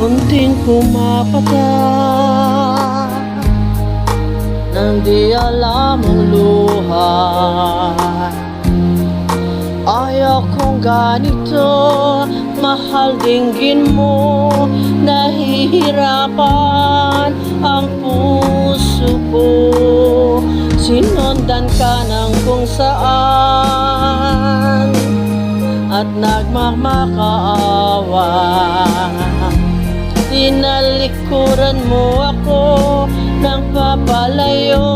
munting pumapatak nang di alam ang luha. Ayaw kong ganito, mahal dinggin mo, nahihirapan ang puso ko. Sinundan ka ng kung saan at nagmamakaawa. Tinalikuran mo ako ng papalayo